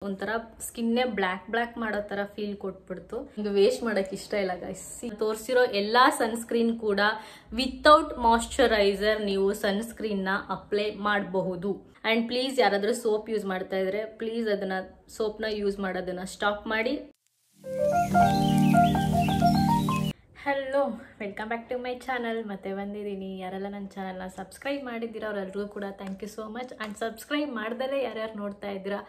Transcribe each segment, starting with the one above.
ಒಂಥರ ಸ್ಕಿನ್ನೇ ಬ್ಲ್ಯಾಕ್ ಮಾಡೋ ತರ ಫೀಲ್ ಕೊಟ್ಬಿಡ್ತು. ನಿಮ್ಗೆ ವೇಸ್ಟ್ ಮಾಡಕ್ ಇಷ್ಟ ಇಲ್ಲ ಗೈಸ್. ತೋರಿಸಿರೋ ಎಲ್ಲಾ ಸನ್ಸ್ಕ್ರೀನ್ ಕೂಡ ವಿತೌಟ್ ಮಾಯಶ್ಚರೈಸರ್ ನೀವು ಸನ್ಸ್ಕ್ರೀನ್ ನ ಅಪ್ಲೈ ಮಾಡಬಹುದು. ಅಂಡ್ ಪ್ಲೀಸ್ ಯಾರಾದ್ರೂ ಸೋಪ್ ಯೂಸ್ ಮಾಡ್ತಾ ಇದ್ರೆ ಪ್ಲೀಸ್ ಅದನ್ನ ಸೋಪ್ನ ಯೂಸ್ ಮಾಡೋದನ್ನ ಸ್ಟಾಪ್ ಮಾಡಿ. Hello, welcome back to my channel. ಮತ್ತೆ ಬಂದಿದ್ದೀನಿ. ಯಾರೆಲ್ಲ ನನ್ನ ಚಾನಲ್ನ ಸಬ್ಸ್ಕ್ರೈಬ್ ಮಾಡಿದ್ದೀರಾ ಅವರೆಲ್ಲರಿಗೂ ಕೂಡ thank you so much. And subscribe ಮಾಡ್ದಲೇ ಯಾರ್ಯಾರು ನೋಡ್ತಾ ಇದ್ದೀರಾ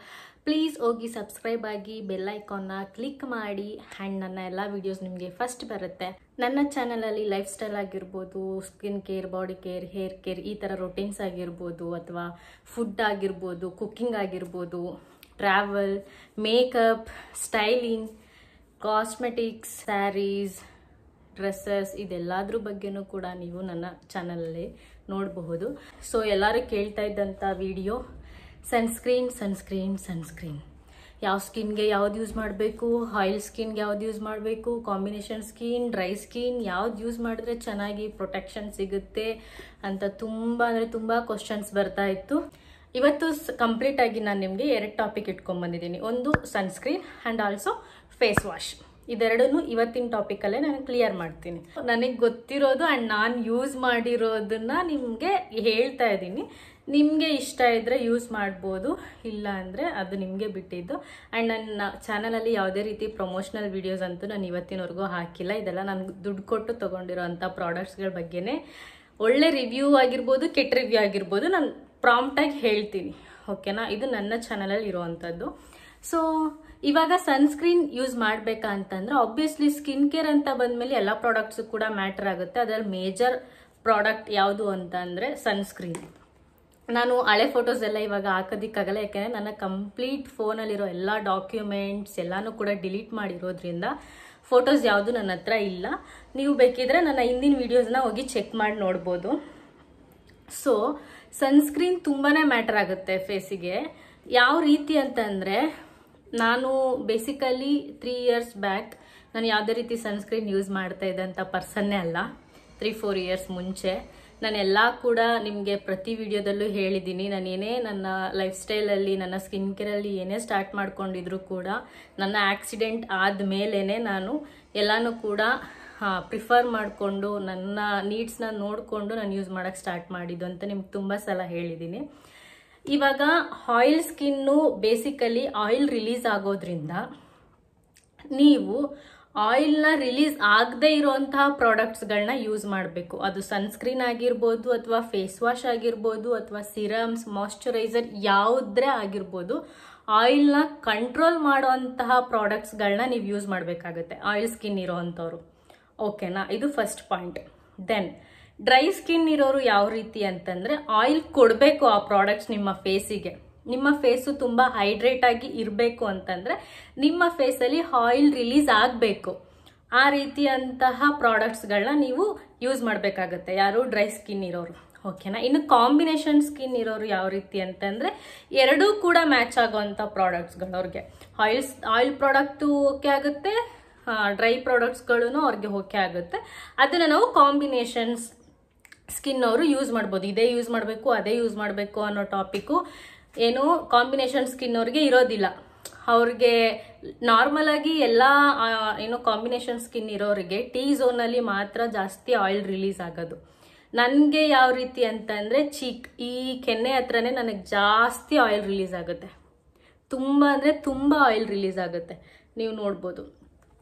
ಪ್ಲೀಸ್ ಹೋಗಿ ಸಬ್ಸ್ಕ್ರೈಬ್ ಆಗಿ ಬೆಲ್ ಐಕಾನ್ನ ಕ್ಲಿಕ್ ಮಾಡಿ. ಆ್ಯಂಡ್ ನನ್ನ ಎಲ್ಲ ವಿಡಿಯೋಸ್ ನಿಮಗೆ ಫಸ್ಟ್ ಬರುತ್ತೆ. ನನ್ನ ಚಾನಲಲ್ಲಿ ಲೈಫ್ ಸ್ಟೈಲ್ ಆಗಿರ್ಬೋದು, skin care, body care, hair care, ಈ ಥರ ರೊಟೀನ್ಸ್ ಆಗಿರ್ಬೋದು, ಅಥವಾ ಫುಡ್ ಆಗಿರ್ಬೋದು, ಕುಕ್ಕಿಂಗ್ ಆಗಿರ್ಬೋದು, travel, makeup, styling, cosmetics, saris, dresses, ಇದೆಲ್ಲದ್ರ ಬಗ್ಗೆನೂ ಕೂಡ ನೀವು ನನ್ನ ಚಾನಲಲ್ಲಿ ನೋಡಬಹುದು. ಸೊ ಎಲ್ಲರೂ ಕೇಳ್ತಾ ಇದ್ದಂಥ ವಿಡಿಯೋ ಸನ್ಸ್ಕ್ರೀನ್. ಯಾವ ಸ್ಕಿನ್ಗೆ ಯಾವ್ದು ಯೂಸ್ ಮಾಡಬೇಕು, ಆಯಿಲ್ ಸ್ಕಿನ್ಗೆ ಯಾವ್ದು ಯೂಸ್ ಮಾಡಬೇಕು, ಕಾಂಬಿನೇಷನ್ ಸ್ಕಿನ್, ಡ್ರೈ ಸ್ಕಿನ್ ಯಾವ್ದು ಯೂಸ್ ಮಾಡಿದ್ರೆ ಚೆನ್ನಾಗಿ ಪ್ರೊಟೆಕ್ಷನ್ ಸಿಗುತ್ತೆ ಅಂತ ತುಂಬ ಕ್ವಶನ್ಸ್ ಬರ್ತಾ ಇತ್ತು. ಇವತ್ತು ಕಂಪ್ಲೀಟ್ ಆಗಿ ನಾನು ನಿಮಗೆ 2 ಟಾಪಿಕ್ ಇಟ್ಕೊಂಡ್ ಬಂದಿದ್ದೀನಿ. ಒಂದು sunscreen and also face wash. ಇದೆರಡನ್ನು ಇವತ್ತಿನ ಟಾಪಿಕಲ್ಲೇ ನಾನು ಕ್ಲಿಯರ್ ಮಾಡ್ತೀನಿ. ನನಗೆ ಗೊತ್ತಿರೋದು ಆ್ಯಂಡ್ ನಾನು ಯೂಸ್ ಮಾಡಿರೋದನ್ನ ನಿಮಗೆ ಹೇಳ್ತಾ ಇದ್ದೀನಿ. ನಿಮಗೆ ಇಷ್ಟ ಇದ್ದರೆ ಯೂಸ್ ಮಾಡ್ಬೋದು, ಇಲ್ಲ ಅಂದರೆ ಅದು ನಿಮಗೆ ಬಿಟ್ಟಿದ್ದು. ಆ್ಯಂಡ್ ನನ್ನ ಚಾನಲಲ್ಲಿ ಯಾವುದೇ ರೀತಿ ಪ್ರಮೋಷನಲ್ ವಿಡಿಯೋಸ್ ಅಂತೂ ನಾನು ಇವತ್ತಿನವರೆಗೂ ಹಾಕಿಲ್ಲ. ಇದೆಲ್ಲ ನಾನು ದುಡ್ಡು ಕೊಟ್ಟು ತೊಗೊಂಡಿರೋ ಅಂಥ ಪ್ರಾಡಕ್ಟ್ಸ್ಗಳ ಬಗ್ಗೆನೇ ಒಳ್ಳೆ ರಿವ್ಯೂ ಆಗಿರ್ಬೋದು, ಕೆಟ್ಟ ರಿವ್ಯೂ ಆಗಿರ್ಬೋದು, ನಾನು ಪ್ರಾಂಪ್ಟಾಗಿ ಹೇಳ್ತೀನಿ. ಓಕೆನಾ? ಇದು ನನ್ನ ಚಾನಲಲ್ಲಿ ಇರೋವಂಥದ್ದು. ಸೊ ಇವಾಗ ಸನ್ಸ್ಕ್ರೀನ್ ಯೂಸ್ ಮಾಡಬೇಕಾ ಅಂತಂದ್ರೆ ಆಬ್ವಿಯಸ್ಲಿ ಸ್ಕಿನ್ ಕೇರ್ ಅಂತ ಬಂದಮೇಲೆ ಎಲ್ಲ ಪ್ರಾಡಕ್ಟ್ಸು ಕೂಡ ಮ್ಯಾಟರ್ ಆಗುತ್ತೆ. ಅದರಲ್ಲಿ ಮೇಜರ್ ಪ್ರಾಡಕ್ಟ್ ಯಾವುದು ಅಂತ ಅಂದರೆ ಸನ್ಸ್ಕ್ರೀನ್. ನಾನು ಹಳೆ ಫೋಟೋಸ್ ಎಲ್ಲ ಇವಾಗ ಹಾಕೋದಿಕ್ಕಾಗಲ್ಲ, ಯಾಕೆಂದರೆ ನನ್ನ ಕಂಪ್ಲೀಟ್ ಫೋನಲ್ಲಿರೋ ಎಲ್ಲ ಡಾಕ್ಯುಮೆಂಟ್ಸ್ ಎಲ್ಲನೂ ಕೂಡ ಡಿಲೀಟ್ ಮಾಡಿರೋದ್ರಿಂದ ಫೋಟೋಸ್ ಯಾವುದು ನನ್ನ ಹತ್ರ ಇಲ್ಲ. ನೀವು ಬೇಕಿದ್ರೆ ನನ್ನ ಹಿಂದಿನ ವಿಡಿಯೋಸ್ನ ಹೋಗಿ ಚೆಕ್ ಮಾಡಿ ನೋಡ್ಬೋದು. ಸೊ ಸನ್ಸ್ಕ್ರೀನ್ ತುಂಬಾ ಮ್ಯಾಟರ್ ಆಗುತ್ತೆ ಫೇಸಿಗೆ. ಯಾವ ರೀತಿ ಅಂತಂದರೆ, ನಾನು ಬೇಸಿಕಲಿ 3 ಇಯರ್ಸ್ ಬ್ಯಾಕ್ ನಾನು ಯಾವುದೇ ರೀತಿ ಸನ್ಸ್ಕ್ರೀನ್ ಯೂಸ್ ಮಾಡ್ತಾ ಇದ್ದಂಥ ಪರ್ಸನ್ನೇ ಅಲ್ಲ. 3-4 ಇಯರ್ಸ್ ಮುಂಚೆ ನಾನೆಲ್ಲ ಕೂಡ ನಿಮಗೆ ಪ್ರತಿ ವಿಡಿಯೋದಲ್ಲೂ ಹೇಳಿದ್ದೀನಿ. ನಾನೇನೇ ನನ್ನ ಲೈಫ್ ಸ್ಟೈಲಲ್ಲಿ, ನನ್ನ ಸ್ಕಿನ್ ಕೇರಲ್ಲಿ ಏನೇ ಸ್ಟಾರ್ಟ್ ಮಾಡ್ಕೊಂಡಿದ್ರು ಕೂಡ ನನ್ನ ಆಕ್ಸಿಡೆಂಟ್ ಆದಮೇಲೆ ನಾನು ಎಲ್ಲನೂ ಕೂಡ ಪ್ರಿಫರ್ ಮಾಡಿಕೊಂಡು ನನ್ನ ನೀಡ್ಸ್ನ ನೋಡಿಕೊಂಡು ನಾನು ಯೂಸ್ ಮಾಡೋಕ್ಕೆ ಸ್ಟಾರ್ಟ್ ಮಾಡಿದ್ದು ಅಂತ ನಿಮ್ಗೆ ತುಂಬ ಸಲ ಹೇಳಿದ್ದೀನಿ. ಇವಾಗ oil skin basically oil release ಆಗೋದ್ರಿಂದ ನೀವು ಆಯಿಲ್ನ ರಿಲೀಸ್ ಆಗದೆ ಇರೋಂತಹ ಪ್ರಾಡಕ್ಟ್ಸ್ಗಳನ್ನ ಯೂಸ್ ಮಾಡಬೇಕು. ಅದು ಸನ್ಸ್ಕ್ರೀನ್ ಆಗಿರ್ಬೋದು, ಅಥವಾ ಫೇಸ್ ವಾಶ್ ಆಗಿರ್ಬೋದು, ಅಥವಾ ಸಿರಮ್ಸ್, ಮಾಯಶ್ಚರೈಸರ್ ಯಾವುದೇ ಆಗಿರ್ಬೋದು. ಆಯಿಲ್ನ ಕಂಟ್ರೋಲ್ ಮಾಡೋಂತಹ ಪ್ರಾಡಕ್ಟ್ಸ್ಗಳನ್ನ ನೀವು ಯೂಸ್ ಮಾಡಬೇಕಾಗುತ್ತೆ, ಆಯಿಲ್ ಸ್ಕಿನ್ ಇರೋವಂಥವ್ರು. ಓಕೆನಾ? ಇದು first point. Then dry skin ಇರೋರು ಯಾವ ರೀತಿ ಅಂತಂದರೆ, ಆಯಿಲ್ ಕೊಡಬೇಕು ಆ ಪ್ರಾಡಕ್ಟ್ಸ್ ನಿಮ್ಮ ಫೇಸಿಗೆ. ನಿಮ್ಮ ಫೇಸು ತುಂಬ ಹೈಡ್ರೇಟ್ ಆಗಿ ಇರಬೇಕು ಅಂತಂದರೆ ನಿಮ್ಮ ಫೇಸಲ್ಲಿ ಆಯಿಲ್ ರಿಲೀಸ್ ಆಗಬೇಕು. ಆ ರೀತಿಯಂತಹ ಪ್ರಾಡಕ್ಟ್ಸ್ಗಳನ್ನ ನೀವು ಯೂಸ್ ಮಾಡಬೇಕಾಗತ್ತೆ, ಯಾರು ಡ್ರೈ ಸ್ಕಿನ್ ಇರೋರು. ಓಕೆನಾ? ಇನ್ನು ಕಾಂಬಿನೇಷನ್ ಸ್ಕಿನ್ ಇರೋರು ಯಾವ ರೀತಿ ಅಂತಂದರೆ, ಎರಡೂ ಕೂಡ ಮ್ಯಾಚ್ ಆಗೋವಂಥ ಪ್ರಾಡಕ್ಟ್ಸ್ಗಳು ಅವ್ರಿಗೆ. ಆಯಿಲ್ ಪ್ರಾಡಕ್ಟು ಓಕೆ ಆಗುತ್ತೆ, ಡ್ರೈ ಪ್ರಾಡಕ್ಟ್ಸ್ಗಳೂ ಅವ್ರಿಗೆ ಓಕೆ ಆಗುತ್ತೆ. ಅದನ್ನು ನಾವು ಕಾಂಬಿನೇಷನ್ಸ್ ಸ್ಕಿನ್ ಅವರು ಯೂಸ್ ಮಾಡ್ಬೋದು. ಇದೇ ಯೂಸ್ ಮಾಡಬೇಕು, ಅದೇ ಯೂಸ್ ಮಾಡಬೇಕು ಅನ್ನೋ ಟಾಪಿಕ್ಕು ಏನು ಕಾಂಬಿನೇಷನ್ ಸ್ಕಿನ್ ಅವ್ರಿಗೆ ಇರೋದಿಲ್ಲ. ಅವ್ರಿಗೆ ನಾರ್ಮಲ್ ಆಗಿ ಎಲ್ಲ ಏನು ಕಾಂಬಿನೇಷನ್ ಸ್ಕಿನ್ ಇರೋರಿಗೆ ಟೀ ಝೋನಲ್ಲಿ ಮಾತ್ರ ಜಾಸ್ತಿ ಆಯಿಲ್ ರಿಲೀಸ್ ಆಗೋದು. ನನಗೆ ಯಾವ ರೀತಿ ಅಂತಂದರೆ, ಈ ಕೆನ್ನೆ ಹತ್ರನೇ ನನಗೆ ಜಾಸ್ತಿ ಆಯಿಲ್ ರಿಲೀಸ್ ಆಗುತ್ತೆ. ತುಂಬ ಅಂದರೆ ತುಂಬ ಆಯಿಲ್ ರಿಲೀಸ್ ಆಗುತ್ತೆ, ನೀವು ನೋಡ್ಬೋದು.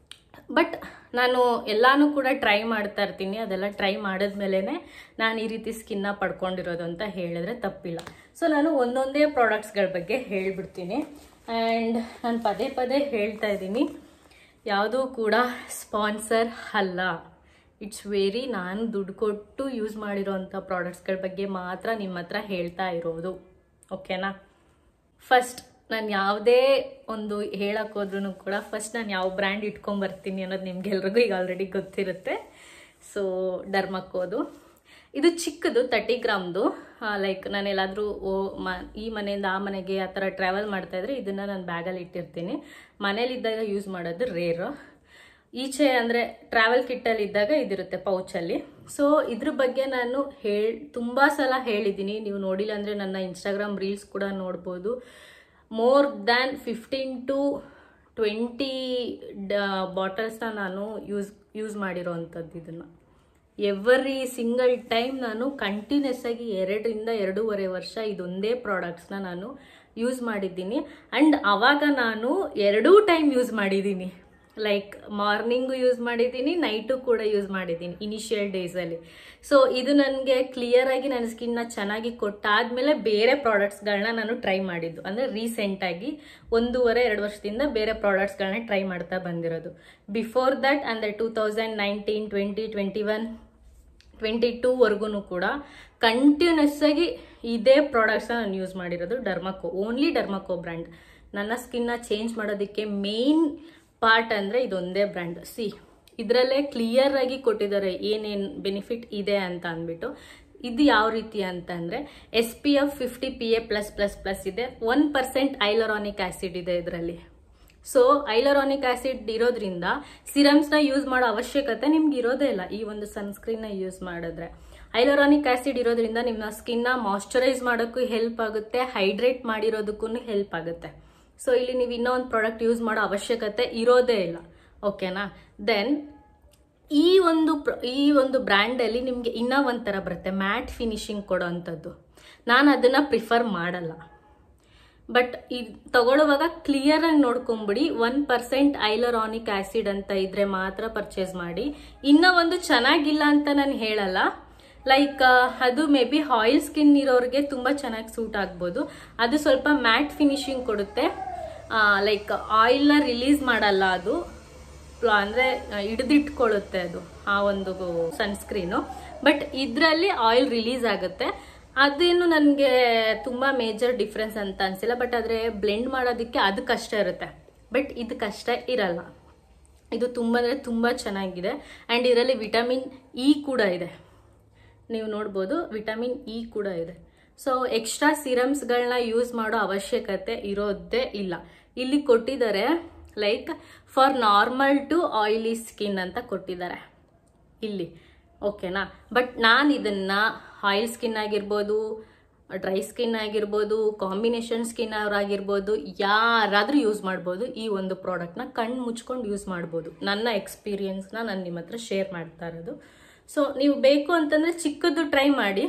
ಬಟ್ ನಾನು ಎಲ್ಲಾನು ಕೂಡ ಟ್ರೈ ಮಾಡ್ತಾ ಇರ್ತೀನಿ. ಅದೆಲ್ಲ ಟ್ರೈ ಮಾಡಿದ್ಮೇಲೆ ನಾನು ಈ ರೀತಿ ಸ್ಕಿನ್ನ ಪಡ್ಕೊಂಡಿರೋದು ಅಂತ ಹೇಳಿದ್ರೆ ತಪ್ಪಿಲ್ಲ. ಸೊ ನಾನು ಒಂದೊಂದೇ ಪ್ರಾಡಕ್ಟ್ಸ್ಗಳ ಬಗ್ಗೆ ಹೇಳ್ಬಿಡ್ತೀನಿ. ಆ್ಯಂಡ್ ನಾನು ಪದೇ ಹೇಳ್ತಾ ಇದ್ದೀನಿ, ಯಾವುದೂ ಕೂಡ ಸ್ಪಾನ್ಸರ್ ಅಲ್ಲ. ಇಟ್ಸ್ ವೆರಿ ನಾನು ದುಡ್ಡು ಕೊಟ್ಟು ಯೂಸ್ ಮಾಡಿರೋವಂಥ ಪ್ರಾಡಕ್ಟ್ಸ್ಗಳ ಬಗ್ಗೆ ಮಾತ್ರ ನಿಮ್ಮ ಹತ್ರ ಹೇಳ್ತಾ ಇರೋದು. ಓಕೆನಾ? ಫಸ್ಟ್ ನಾನು ಯಾವುದೇ ಒಂದು ಹೇಳೋಕ್ಕೋದ್ರೂ ಕೂಡ ಫಸ್ಟ್ ನಾನು ಯಾವ ಬ್ರ್ಯಾಂಡ್ ಇಟ್ಕೊಂಬರ್ತೀನಿ ಅನ್ನೋದು ನಿಮ್ಗೆಲ್ರಿಗೂ ಈಗ ಆಲ್ರೆಡಿ ಗೊತ್ತಿರುತ್ತೆ. ಸೊ ಡರ್ಮಕೋದು ಇದು ಚಿಕ್ಕದು 30 ಗ್ರಾಮ್ದು. ಲೈಕ್ ನಾನು ಎಲ್ಲಾದರೂ ಈ ಮನೆಯಿಂದ ಆ ಮನೆಗೆ ಆ ಥರ ಟ್ರಾವೆಲ್ ಮಾಡ್ತಾಯಿದ್ರೆ ಇದನ್ನು ನಾನು ಬ್ಯಾಗಲ್ಲಿ ಇಟ್ಟಿರ್ತೀನಿ. ಮನೇಲಿದ್ದಾಗ ಯೂಸ್ ಮಾಡೋದು ರೇರು. ಈಚೆ ಅಂದರೆ ಟ್ರಾವೆಲ್ ಕಿಟ್ಟಲ್ಲಿ ಇದ್ದಾಗ ಇದಿರುತ್ತೆ ಪೌಚಲ್ಲಿ. ಸೊ ಇದ್ರ ಬಗ್ಗೆ ನಾನು ತುಂಬ ಸಲ ಹೇಳಿದ್ದೀನಿ. ನೀವು ನೋಡಿಲ್ಲ ಅಂದರೆ ನನ್ನ ಇನ್ಸ್ಟಾಗ್ರಾಮ್ ರೀಲ್ಸ್ ಕೂಡ ನೋಡ್ಬೋದು. ಮೋರ್ ದ್ಯಾನ್ 15 to 20 ಬಾಟಲ್ಸ್ನ ನಾನು ಯೂಸ್ ಮಾಡಿರೋ ಅಂಥದ್ದು. ಇದನ್ನು ಎವ್ರಿ ಸಿಂಗಲ್ ಟೈಮ್ ನಾನು ಕಂಟಿನ್ಯೂಸ್ ಆಗಿ 2 ರಿಂದ 2.5 ವರ್ಷ ಇದೊಂದೇ ಪ್ರಾಡಕ್ಟ್ಸ್ನ ನಾನು ಯೂಸ್ ಮಾಡಿದ್ದೀನಿ. ಆ್ಯಂಡ್ ಆವಾಗ ನಾನು 2 ಟೈಮ್ ಯೂಸ್ ಮಾಡಿದ್ದೀನಿ. ಲೈಕ್ ಮಾರ್ನಿಂಗು ಯೂಸ್ ಮಾಡಿದ್ದೀನಿ, ನೈಟು ಕೂಡ ಯೂಸ್ ಮಾಡಿದ್ದೀನಿ ಇನಿಷಿಯಲ್ ಡೇಸಲ್ಲಿ. ಸೊ ಇದು ನನಗೆ ಕ್ಲಿಯರ್ ಆಗಿ ನನ್ನ ಸ್ಕಿನ್ನ ಚೆನ್ನಾಗಿ ಕೊಟ್ಟಾದ್ಮೇಲೆ ಬೇರೆ ಪ್ರಾಡಕ್ಟ್ಸ್ಗಳನ್ನ ನಾನು ಟ್ರೈ ಮಾಡಿದ್ದು. ಅಂದರೆ ರೀಸೆಂಟಾಗಿ 1.5-2 ವರ್ಷದಿಂದ ಬೇರೆ ಪ್ರಾಡಕ್ಟ್ಸ್ಗಳನ್ನ ಟ್ರೈ ಮಾಡ್ತಾ ಬಂದಿರೋದು. ಬಿಫೋರ್ ದಟ್ ಅಂದರೆ 2019, 20, 21, 22ವರ್ಗೂ ಕೂಡ ಕಂಟಿನ್ಯೂಸ್ ಆಗಿ ಇದೇ ಪ್ರಾಡಕ್ಟ್ಸ್ನ ನಾನು ಯೂಸ್ ಮಾಡಿರೋದು. Only Dermaco brand. ನನ್ನ ಸ್ಕಿನ್ನ ಚೇಂಜ್ ಮಾಡೋದಕ್ಕೆ ಮೇನ್ ಪಾರ್ಟ್ ಅಂದರೆ ಇದೊಂದೇ ಬ್ರ್ಯಾಂಡ್. ಇದರಲ್ಲೇ ಕ್ಲಿಯರ್ ಆಗಿ ಕೊಟ್ಟಿದ್ದಾರೆ ಏನೇನು ಬೆನಿಫಿಟ್ ಇದೆ ಅಂತ ಅಂದ್ಬಿಟ್ಟು. ಇದು ಯಾವ ರೀತಿ ಅಂತಂದರೆ SPF 50 PA+++ ಇದೆ. 1% ಹೈಲುರಾನಿಕ್ ಆ್ಯಸಿಡ್ ಇದೆ ಇದರಲ್ಲಿ. ಸೊ ಹೈಲುರಾನಿಕ್ ಆ್ಯಸಿಡ್ ಇರೋದ್ರಿಂದ ಸಿರಮ್ಸ್ನ ಯೂಸ್ ಮಾಡೋ ಅವಶ್ಯಕತೆ ನಿಮ್ಗೆ ಇರೋದೇ ಇಲ್ಲ ಈ ಒಂದು ಸನ್ಸ್ಕ್ರೀನ್ನ ಯೂಸ್ ಮಾಡಿದ್ರೆ. ಹೈಲುರಾನಿಕ್ ಆ್ಯಸಿಡ್ ಇರೋದ್ರಿಂದ ನಿಮ್ಮ ಸ್ಕಿನ್ನ ಮಾಯ್ಶ್ಚರೈಸ್ ಮಾಡೋಕ್ಕೂ ಹೆಲ್ಪ್ ಆಗುತ್ತೆ, ಹೈಡ್ರೇಟ್ ಮಾಡಿರೋದಕ್ಕೂ ಹೆಲ್ಪ್ ಆಗುತ್ತೆ. ಸೊ ಇಲ್ಲಿ ನೀವು ಇನ್ನೂ ಒಂದು ಪ್ರಾಡಕ್ಟ್ ಯೂಸ್ ಮಾಡೋ ಅವಶ್ಯಕತೆ ಇರೋದೇ ಇಲ್ಲ. ಓಕೆನಾ? ದೆನ್ ಈ ಒಂದು ಬ್ರ್ಯಾಂಡಲ್ಲಿ ನಿಮಗೆ ಇನ್ನೂ ಒಂಥರ ಬರುತ್ತೆ, ಮ್ಯಾಟ್ ಫಿನಿಶಿಂಗ್ ಕೊಡೋ ಅಂಥದ್ದು. ನಾನು ಅದನ್ನು ಪ್ರಿಫರ್ ಮಾಡಲ್ಲ. ಬಟ್ ಇದು ತಗೊಳ್ಳುವಾಗ ಕ್ಲಿಯರಾಗಿ ನೋಡ್ಕೊಂಬಿಡಿ, 1% ಹೈಲುರಾನಿಕ್ ಆ್ಯಸಿಡ್ ಅಂತ ಇದ್ರೆ ಮಾತ್ರ ಪರ್ಚೇಸ್ ಮಾಡಿ. ಇನ್ನೂ ಒಂದು ಚೆನ್ನಾಗಿಲ್ಲ ಅಂತ ನಾನು ಹೇಳಲ್ಲ. ಲೈಕ್ ಅದು ಮೇ ಬಿ ಆಯಿಲ್ ಸ್ಕಿನ್ ಇರೋರಿಗೆ ತುಂಬ ಚೆನ್ನಾಗಿ ಸೂಟ್ ಆಗ್ಬೋದು. ಅದು ಸ್ವಲ್ಪ ಮ್ಯಾಟ್ ಫಿನಿಶಿಂಗ್ ಕೊಡುತ್ತೆ. ಲೈಕ್ ಆಯಿಲ್ನ ರಿಲೀಸ್ ಮಾಡಲ್ಲ, ಅದು ಅಂದರೆ ಹಿಡಿದಿಟ್ಕೊಳ್ಳುತ್ತೆ ಅದು ಆ ಒಂದು ಸನ್ಸ್ಕ್ರೀನು. ಬಟ್ ಇದರಲ್ಲಿ ಆಯಿಲ್ ರಿಲೀಸ್ ಆಗುತ್ತೆ. ಅದೇನು ನನಗೆ ತುಂಬ ಮೇಜರ್ ಡಿಫ್ರೆನ್ಸ್ ಅಂತ ಅನಿಸಿಲ್ಲ. ಬಟ್ ಆದರೆ ಬ್ಲೆಂಡ್ ಮಾಡೋದಕ್ಕೆ ಅದು ಕಷ್ಟ ಇರುತ್ತೆ. ಬಟ್ ಇದು ಕಷ್ಟ ಇರಲ್ಲ. ಇದು ತುಂಬ ಅಂದರೆ ತುಂಬ ಚೆನ್ನಾಗಿದೆ. ಆ್ಯಂಡ್ ಇದರಲ್ಲಿ ವಿಟಮಿನ್ ಇ ಕೂಡ ಇದೆ. ನೀವು ನೋಡ್ಬೋದು, ವಿಟಮಿನ್ ಇ ಕೂಡ ಇದೆ. ಸೊ ಎಕ್ಸ್ಟ್ರಾ ಸಿರಮ್ಸ್ಗಳನ್ನ ಯೂಸ್ ಮಾಡೋ ಅವಶ್ಯಕತೆ ಇರೋದೇ ಇಲ್ಲ. ಇಲ್ಲಿ ಕೊಟ್ಟಿದ್ದಾರೆ like for normal to oily skin ಅಂತ ಕೊಟ್ಟಿದ್ದಾರೆ ಇಲ್ಲಿ. ಓಕೆನಾ? ಬಟ್ ನಾನು ಇದನ್ನು ಆಯಿಲ್ ಸ್ಕಿನ್ ಆಗಿರ್ಬೋದು, ಡ್ರೈ ಸ್ಕಿನ್ ಆಗಿರ್ಬೋದು, ಕಾಂಬಿನೇಷನ್ ಸ್ಕಿನ್ ಅವರಾಗಿರ್ಬೋದು, ಯಾರಾದರೂ ಯೂಸ್ ಮಾಡ್ಬೋದು. ಈ ಒಂದು ಪ್ರಾಡಕ್ಟ್ನ ಕಣ್ಣು ಮುಚ್ಕೊಂಡು ಯೂಸ್ ಮಾಡ್ಬೋದು. ನನ್ನ ಎಕ್ಸ್ಪೀರಿಯನ್ಸ್ನ ನಾನು ನಿಮ್ಮ ಹತ್ರ ಶೇರ್ ಮಾಡ್ತಾ ಇರೋದು. ಸೊ ನೀವು ಬೇಕು ಅಂತಂದರೆ ಚಿಕ್ಕದು ಟ್ರೈ ಮಾಡಿ.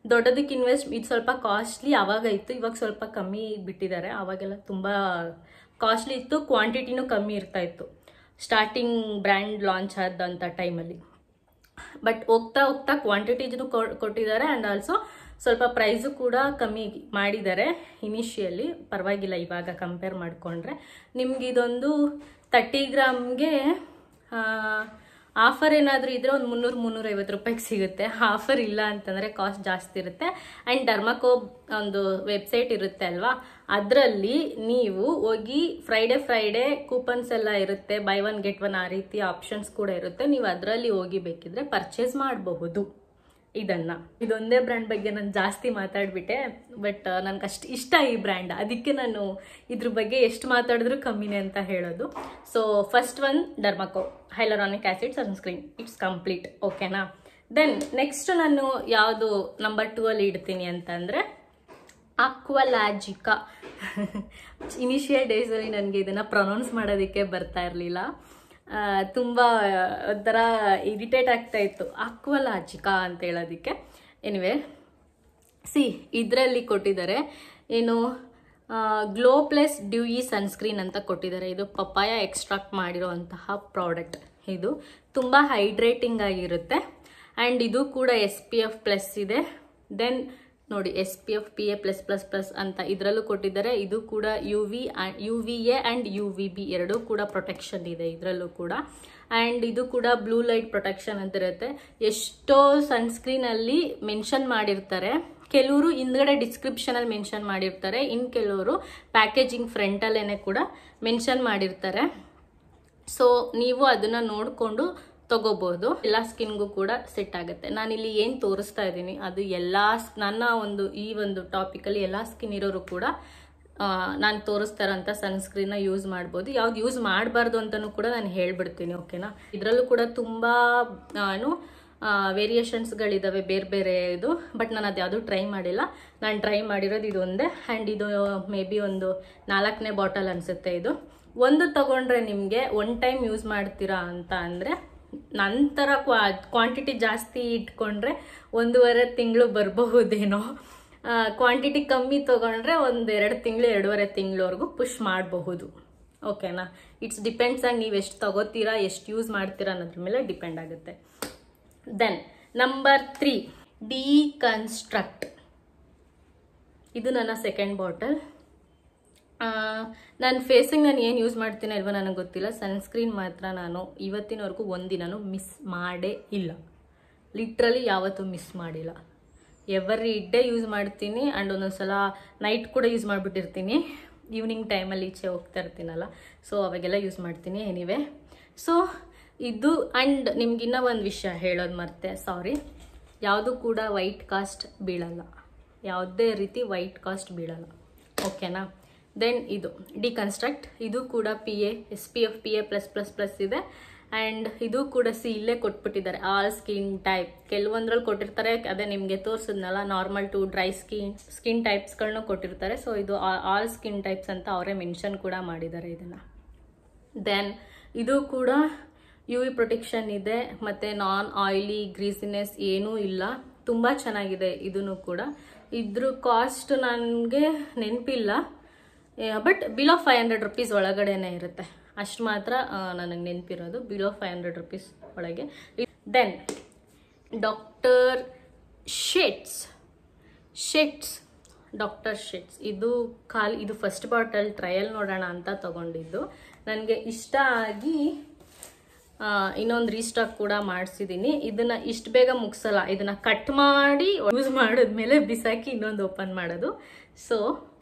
ದೊಡ್ಡದಕ್ಕೆ ಇದು ಸ್ವಲ್ಪ ಕಾಸ್ಟ್ಲಿ ಆವಾಗ ಇತ್ತು, ಇವಾಗ ಸ್ವಲ್ಪ ಕಮ್ಮಿ ಬಿಟ್ಟಿದ್ದಾರೆ. ಆವಾಗೆಲ್ಲ ತುಂಬ ಕಾಸ್ಟ್ಲಿ ಇತ್ತು, ಕ್ವಾಂಟಿಟಿನೂ ಕಮ್ಮಿ ಇರ್ತಾ ಇತ್ತು ಸ್ಟಾರ್ಟಿಂಗ್ ಬ್ರ್ಯಾಂಡ್ ಲಾಂಚ್ ಆದಂಥ ಟೈಮಲ್ಲಿ. ಬಟ್ ಹೋಗ್ತಾ ಹೋಗ್ತಾ ಕ್ವಾಂಟಿಟಿನೂ ಕೊಟ್ಟಿದ್ದಾರೆ. ಆ್ಯಂಡ್ ಆಲ್ಸೋ ಸ್ವಲ್ಪ ಪ್ರೈಸು ಕೂಡ ಕಮ್ಮಿ ಮಾಡಿದ್ದಾರೆ ಇನಿಷಿಯಲಿ. ಪರವಾಗಿಲ್ಲ ಇವಾಗ ಕಂಪೇರ್ ಮಾಡಿಕೊಂಡ್ರೆ. ನಿಮ್ಗೆ ಇದೊಂದು 30 ಗ್ರಾಮ್ಗೆ ಆಫರ್ ಏನಾದರೂ ಇದ್ರೆ ಒಂದು 300-350 ರೂಪಾಯಿಗೆ ಸಿಗುತ್ತೆ. ಆಫರ್ ಇಲ್ಲ ಅಂತಂದರೆ ಕಾಸ್ಟ್ ಜಾಸ್ತಿ ಇರುತ್ತೆ. ಆ್ಯಂಡ್ ಡರ್ಮಕೋ ಒಂದು ವೆಬ್ಸೈಟ್ ಇರುತ್ತೆ ಅಲ್ವಾ, ಅದರಲ್ಲಿ ನೀವು ಹೋಗಿ ಫ್ರೈಡೆ ಕೂಪನ್ಸ್ ಎಲ್ಲ ಇರುತ್ತೆ, ಬೈ 1 get 1 ಆ ರೀತಿ ಆಪ್ಷನ್ಸ್ ಕೂಡ ಇರುತ್ತೆ. ನೀವು ಅದರಲ್ಲಿ ಹೋಗಿ ಬೇಕಿದ್ರೆ ಪರ್ಚೇಸ್ ಮಾಡಬಹುದು. ಇದೊಂದೇ ಬ್ರ್ಯಾಂಡ್ ಬಗ್ಗೆ ನಾನು ಜಾಸ್ತಿ ಮಾತಾಡ್ಬಿಟ್ಟೆ. ಬಟ್ ನನಗೆ ಅಷ್ಟು ಇಷ್ಟ ಈ ಬ್ರ್ಯಾಂಡ್, ಅದಕ್ಕೆ ನಾನು ಇದ್ರ ಬಗ್ಗೆ ಎಷ್ಟು ಮಾತಾಡಿದ್ರು ಕಮ್ಮಿನೇ ಅಂತ ಹೇಳೋದು. So first one Dermaco hyaluronic acid sunscreen, it's complete. ಓಕೆನಾ? ದೆನ್ ನೆಕ್ಸ್ಟ್ ನಾನು ಯಾವುದು ನಂಬರ್ 2 ಅಲ್ಲಿ ಇಡ್ತೀನಿ ಅಂತಂದರೆ ಅಕ್ವಾಲಾಜಿಕಾ. ಇನಿಷಿಯಲ್ ಡೇಸಲ್ಲಿ ನನಗೆ ಇದನ್ನು ಪ್ರೊನೌನ್ಸ್ ಮಾಡೋದಕ್ಕೆ ಬರ್ತಾ ಇರಲಿಲ್ಲ. ತುಂಬ ಒಂಥರ ಇರಿಟೇಟ್ ಆಗ್ತಾ ಇತ್ತು ಅಕ್ವಾಲಾಜಿಕಾ ಅಂತ ಹೇಳೋದಕ್ಕೆ. ಎನಿವೆ ಇದರಲ್ಲಿ ಕೊಟ್ಟಿದ್ದಾರೆ ಏನು, ಗ್ಲೋ ಪ್ಲಸ್ ಡ್ಯೂಯಿ ಸನ್ಸ್ಕ್ರೀನ್ ಅಂತ ಕೊಟ್ಟಿದ್ದಾರೆ. ಇದು ಪಪ್ಪಾಯ ಎಕ್ಸ್ಟ್ರಾಕ್ಟ್ ಮಾಡಿರೋಂತಹ ಪ್ರಾಡಕ್ಟ್. ಇದು ತುಂಬ ಹೈಡ್ರೇಟಿಂಗ್ ಆಗಿರುತ್ತೆ. ಆ್ಯಂಡ್ ಇದು ಕೂಡ SPF+ ಇದೆ. ದೆನ್ ನೋಡಿ SPF PA+++ ಅಂತ ಇದರಲ್ಲೂ ಕೊಟ್ಟಿದ್ದಾರೆ. ಇದು ಕೂಡ UVA ಆ್ಯಂಡ್ UVB ಎರಡೂ ಕೂಡ ಪ್ರೊಟೆಕ್ಷನ್ ಇದೆ ಇದರಲ್ಲೂ ಕೂಡ. ಆ್ಯಂಡ್ ಇದು ಕೂಡ ಬ್ಲೂ ಲೈಟ್ ಪ್ರೊಟೆಕ್ಷನ್ ಅಂತ ಇರುತ್ತೆ. ಎಷ್ಟೋ ಸನ್ಸ್ಕ್ರೀನಲ್ಲಿ ಮೆನ್ಷನ್ ಮಾಡಿರ್ತಾರೆ, ಕೆಲವರು ಹಿಂದ್ಗಡೆ ಡಿಸ್ಕ್ರಿಪ್ಷನಲ್ಲಿ ಮೆನ್ಷನ್ ಮಾಡಿರ್ತಾರೆ, ಇನ್ನು ಕೆಲವರು ಪ್ಯಾಕೇಜಿಂಗ್ ಫ್ರಂಟಲ್ಲೇ ಕೂಡ ಮೆನ್ಷನ್ ಮಾಡಿರ್ತಾರೆ. ಸೊ ನೀವು ಅದನ್ನು ನೋಡಿಕೊಂಡು ತಗೋಬಹುದು. ಎಲ್ಲ ಸ್ಕಿನ್ಗೂ ಕೂಡ ಸೆಟ್ ಆಗುತ್ತೆ. ನಾನಿಲ್ಲಿ ಏನು ತೋರಿಸ್ತಾ ಇದ್ದೀನಿ ಅದು ನನ್ನ ಈ ಒಂದು ಟಾಪಿಕಲ್ಲಿ ಎಲ್ಲ ಸ್ಕಿನ್ ಇರೋರು ಕೂಡ ನಾನು ತೋರಿಸ್ತಾ ಇರೋಂಥ ಸನ್ಸ್ಕ್ರೀನ್ನ ಯೂಸ್ ಮಾಡ್ಬೋದು. ಯಾವ್ದು ಯೂಸ್ ಮಾಡಬಾರ್ದು ಅಂತಲೂ ಕೂಡ ನಾನು ಹೇಳ್ಬಿಡ್ತೀನಿ. ಓಕೆನಾ? ಇದರಲ್ಲೂ ಕೂಡ ತುಂಬ ವೇರಿಯೇಷನ್ಸ್ಗಳಿದ್ದಾವೆ ಬೇರೆ ಬೇರೆ ಇದು, ಬಟ್ ನಾನು ಅದು ಯಾವುದೂ ಟ್ರೈ ಮಾಡಿಲ್ಲ. ನಾನು ಟ್ರೈ ಮಾಡಿರೋದು ಇದು ಒಂದೇ. ಆ್ಯಂಡ್ ಇದು ಮೇ ಬಿ ಒಂದು 4ನೇ ಬಾಟಲ್ ಅನಿಸುತ್ತೆ. ಇದು ಒಂದು ತೊಗೊಂಡ್ರೆ ನಿಮಗೆ ಒನ್ ಟೈಮ್ ಯೂಸ್ ಮಾಡ್ತೀರಾ ಅಂತ ಅಂದರೆ, ನಂತರ ಕ್ವಾಂಟಿಟಿ ಜಾಸ್ತಿ ಇಟ್ಕೊಂಡ್ರೆ 1.5 ತಿಂಗಳು ಬರಬಹುದೇನೋ. ಕ್ವಾಂಟಿಟಿ ಕಮ್ಮಿ ತೊಗೊಂಡ್ರೆ 1-2 ತಿಂಗಳು 2.5 ತಿಂಗಳವರೆಗೂ ಪುಷ್ ಮಾಡಬಹುದು. ಓಕೆನಾ? ಇಟ್ಸ್ ಡಿಪೆಂಡ್ಸ್ ಆನ್ ನೀವು ಎಷ್ಟು ತಗೋತೀರಾ, ಎಷ್ಟು ಯೂಸ್ ಮಾಡ್ತೀರಾ ಅನ್ನೋದ್ರ ಮೇಲೆ ಡಿಪೆಂಡ್ ಆಗುತ್ತೆ. Then number 3 deconstruct. ಇದು ನನ್ನ ಸೆಕೆಂಡ್ ಬಾಟಲ್. ನನ್ನ ಫೇಸಿಗೆ ನಾನು ಏನು ಯೂಸ್ ಮಾಡ್ತೀನಿ ಅಲ್ವಾ ನನಗೆ ಗೊತ್ತಿಲ್ಲ. ಸನ್ಸ್ಕ್ರೀನ್ ಮಾತ್ರ ನಾನು ಇವತ್ತಿನವರೆಗೂ ಒಂದಿನೂ ಮಿಸ್ ಮಾಡೇ ಇಲ್ಲ. ಲಿಟ್ರಲಿ ಯಾವತ್ತೂ ಮಿಸ್ ಮಾಡಿಲ್ಲ. ಎವ್ರಿ ಡೇ ಯೂಸ್ ಮಾಡ್ತೀನಿ. ಆ್ಯಂಡ್ ಒಂದೊಂದ್ಸಲ ನೈಟ್ ಕೂಡ ಯೂಸ್ ಮಾಡಿಬಿಟ್ಟಿರ್ತೀನಿ. ಈವ್ನಿಂಗ್ ಟೈಮಲ್ಲಿ ಈಚೆ ಹೋಗ್ತಾ ಇರ್ತೀನಲ್ಲ, ಸೊ ಅವಾಗೆಲ್ಲ ಯೂಸ್ ಮಾಡ್ತೀನಿ. ಎನಿವೆ, ಸೊ ಇದು. ಆ್ಯಂಡ್ ನಿಮ್ಗಿನ್ನ ಒಂದು ವಿಷಯ ಹೇಳೋದು ಮರ್ತೆ, ಸಾರಿ. ಯಾವುದು ಕೂಡ ವೈಟ್ ಕಾಸ್ಟ್ ಬೀಳಲ್ಲ, ಯಾವುದೇ ರೀತಿ ವೈಟ್ ಕಾಸ್ಟ್ ಬೀಳಲ್ಲ. ಓಕೆನಾ? ದೆನ್ ಇದು ಡಿಕನ್ಸ್ಟ್ರಕ್ಟ್. ಇದು ಕೂಡ SPF PA+++ ಇದೆ. ಆ್ಯಂಡ್ ಇದು ಕೂಡ ಇಲ್ಲೇ ಕೊಟ್ಬಿಟ್ಟಿದ್ದಾರೆ, ಆಲ್ ಸ್ಕಿನ್ ಟೈಪ್. ಕೆಲವೊಂದ್ರಲ್ಲಿ ಕೊಟ್ಟಿರ್ತಾರೆ, ಅದೇ ನಿಮಗೆ ತೋರಿಸಿದ್ನಲ್ಲ, ನಾರ್ಮಲ್ ಟು ಡ್ರೈ ಸ್ಕಿನ್ ಟೈಪ್ಸ್ಗಳನ್ನೂ ಕೊಟ್ಟಿರ್ತಾರೆ. ಸೊ ಇದು ಆಲ್ ಸ್ಕಿನ್ ಟೈಪ್ಸ್ ಅಂತ ಅವರೇ ಮೆನ್ಷನ್ ಕೂಡ ಮಾಡಿದ್ದಾರೆ ಇದನ್ನು. ದೆನ್ ಇದು ಕೂಡ UV ಪ್ರೊಟೆಕ್ಷನ್ ಇದೆ, ಮತ್ತು ನಾನ್ ಆಯಿಲಿ ಗ್ರೀಸಿನೆಸ್ ಏನೂ ಇಲ್ಲ. ತುಂಬ ಚೆನ್ನಾಗಿದೆ ಇದೂ ಕೂಡ. ಇದ್ರ ಕಾಸ್ಟ್ ನನಗೆ ನೆನಪಿಲ್ಲ, ಬಟ್ ಬಿಲೋ 500 rupees ಒಳಗಡೆನೇ ಇರುತ್ತೆ. ಅಷ್ಟು ಮಾತ್ರ ನನಗೆ ನೆನಪಿರೋದು, ಬಿಲೋ 500 rupees ಒಳಗೆ. Then doctor Sheth's. ಇದು ಇದು ಫಸ್ಟ್ ಬಾಟಲ್ ಟ್ರಯಲ್ ನೋಡೋಣ ಅಂತ ತಗೊಂಡಿದ್ದು. ನನಗೆ ಇಷ್ಟ ಆಗಿ ಇನ್ನೊಂದು ರೀಸ್ಟಾಕ್ ಕೂಡ ಮಾಡಿಸಿದ್ದೀನಿ. ಇದನ್ನ ಇಷ್ಟು ಬೇಗ ಮುಗಿಸಲ್ಲ, ಇದನ್ನ ಕಟ್ ಮಾಡಿ ಯೂಸ್ ಮಾಡಿದ್ಮೇಲೆ ಬಿಸಾಕಿ ಇನ್ನೊಂದು ಓಪನ್ ಮಾಡೋದು. ಸೊ